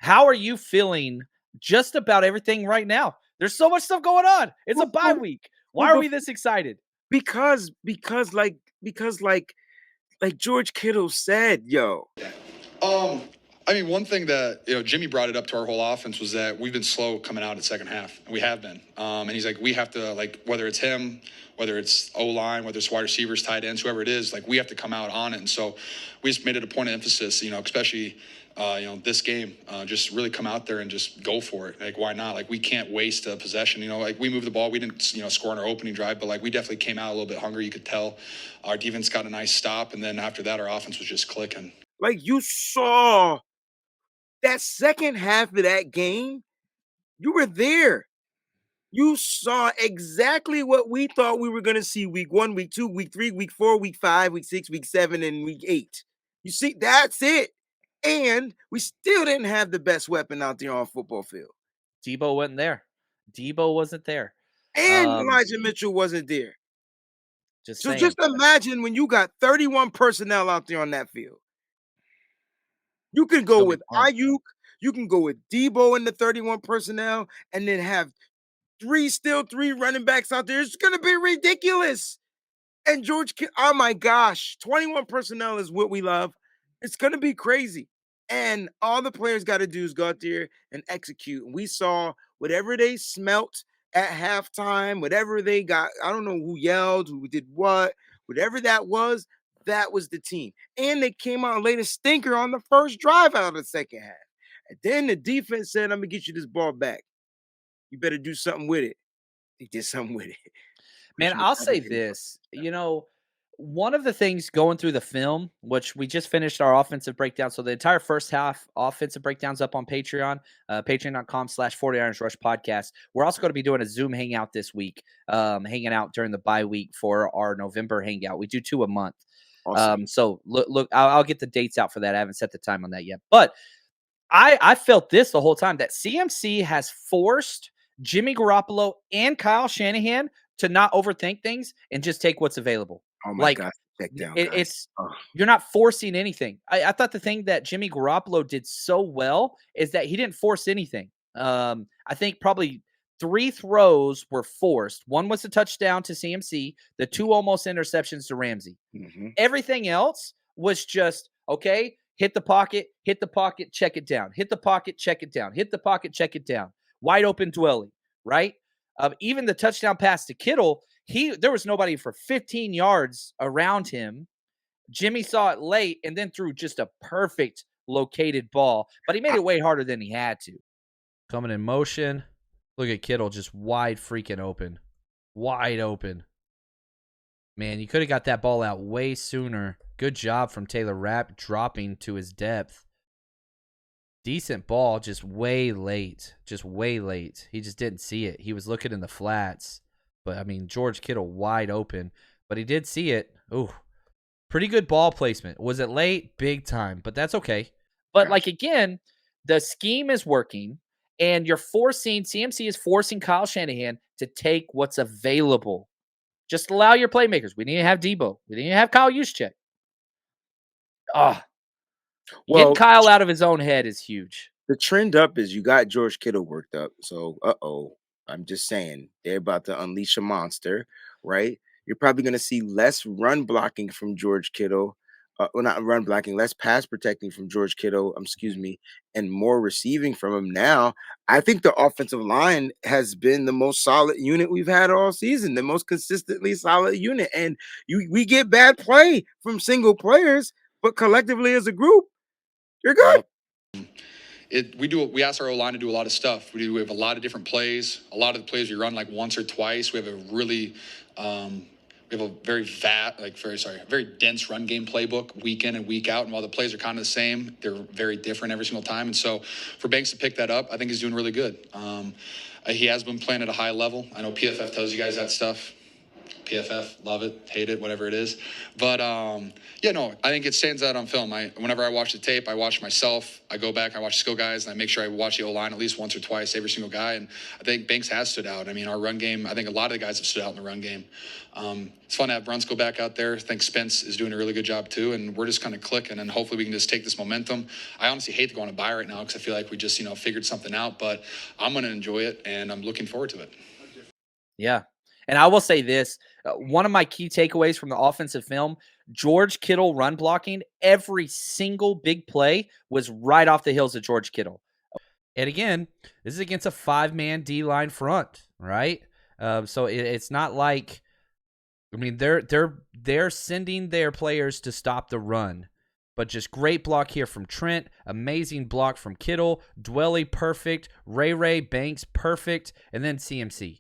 how are you feeling just about everything right now? There's so much stuff going on. It's a Well, bye well, week. Why well, are but we this excited? because like George Kittle said, yo. Um, I mean, one thing that Jimmy brought it up to our whole offense was that we've been slow coming out at second half, and we have been. And he's like, we have to whether it's him, whether it's O line, whether it's wide receivers, tight ends, whoever it is, we have to come out on it. And so we just made it a point of emphasis, especially. This game, just really come out there and just go for it. Why not? We can't waste a possession. We moved the ball. We didn't, score on our opening drive, but we definitely came out a little bit hungry. You could tell our defense got a nice stop, and then after that, our offense was just clicking. Like, you saw that second half of that game. You were there. You saw exactly what we thought we were going to see week 1, week 2, week 3, week 4, week 5, week 6, week 7, and week 8. You see, that's it. And we still didn't have the best weapon out there on football field. Debo wasn't there. Debo wasn't there. And Elijah Mitchell wasn't there. Just So saying. just imagine when you got 31 personnel out there on that field. You can go with Ayuk, you can go with Debo in the 31 personnel, and then have three running backs out there. It's gonna be ridiculous. And oh my gosh, 21 personnel is what we love. It's gonna be crazy. And all the players got to do is go out there and execute. And we saw whatever they smelt at halftime, whatever they got. I don't know who yelled, who did what, whatever that was the team. And they came out and laid a stinker on the first drive out of the second half. And then the defense said, I'm gonna get you this ball back. You better do something with it. They did something with it. Man, I'll say this. One of the things going through the film, which we just finished our offensive breakdown. So the entire first half offensive breakdowns up on Patreon, patreon.com/40 Rush podcast. We're also going to be doing a Zoom hangout this week, hanging out during the bye week for our November hangout. We do 2 a month. Awesome. So look, I'll get the dates out for that. I haven't set the time on that yet, but I felt this the whole time that CMC has forced Jimmy Garoppolo and Kyle Shanahan to not overthink things and just take what's available. Oh my gosh, check down, it's you're not forcing anything. I thought the thing that Jimmy Garoppolo did so well is that he didn't force anything. I think probably 3 throws were forced. One was a touchdown to CMC, the 2 almost interceptions to Ramsey. Mm-hmm. Everything else was just, okay, hit the pocket, check it down. Hit the pocket, check it down. Hit the pocket, check it down. Wide open dwelling, right? Even the touchdown pass to Kittle, there was nobody for 15 yards around him. Jimmy saw it late and then threw just a perfect located ball, but he made it way harder than he had to. Coming in motion. Look at Kittle just wide freaking open. Wide open. Man, you could have got that ball out way sooner. Good job from Taylor Rapp dropping to his depth. Decent ball, just way late. Just way late. He just didn't see it. He was looking in the flats. But, I mean, George Kittle wide open. But he did see it. Ooh, pretty good ball placement. Was it late? Big time. But that's okay. But, again, the scheme is working. And CMC is forcing Kyle Shanahan to take what's available. Just allow your playmakers. We need to have Debo. We need to have Kyle Juszczyk. Getting Kyle out of his own head is huge. The trend up is you got George Kittle worked up. So, I'm just saying they're about to unleash a monster, right? You're probably going to see less run blocking from George Kittle. Not run blocking, less pass protecting from George Kittle, and more receiving from him now. I think the offensive line has been the most solid unit we've had all season, the most consistently solid unit. And we get bad play from single players, but collectively as a group, you're good. We ask our O-line to do a lot of stuff. We have a lot of different plays. A lot of the plays we run once or twice. We have a really we have a very dense run game playbook week in and week out. And while the plays are kind of the same, they're very different every single time. And so for Banks to pick that up, I think he's doing really good. He has been playing at a high level. I know PFF tells you guys that stuff. PFF, love it, hate it, whatever it is. But yeah, no, I think it stands out on film. Whenever I watch the tape, I watch myself. I go back, I watch skill guys, and I make sure I watch the O-line at least once or twice, every single guy. And I think Banks has stood out. I mean, our run game, I think a lot of the guys have stood out in the run game. It's fun to have Brunskill back out there. I think Spence is doing a really good job too, and we're just kind of clicking, and hopefully we can just take this momentum. I honestly hate to go on a bye right now because I feel like we just, figured something out, but I'm going to enjoy it, and I'm looking forward to it. Yeah. And I will say this, one of my key takeaways from the offensive film, George Kittle run blocking, every single big play was right off the heels of George Kittle. And again, this is against a 5-man D-line front, right? So it's not like, I mean, they're sending their players to stop the run, but just great block here from Trent, amazing block from Kittle, Dwelly perfect, Ray Banks perfect, and then CMC.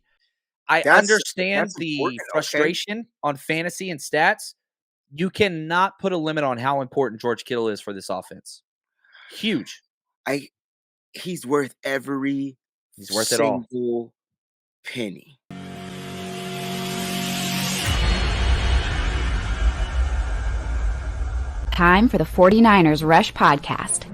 I understand the frustration on fantasy and stats. You cannot put a limit on how important George Kittle is for this offense. Huge. He's worth every single penny. Time for the 49ers Rush Podcast.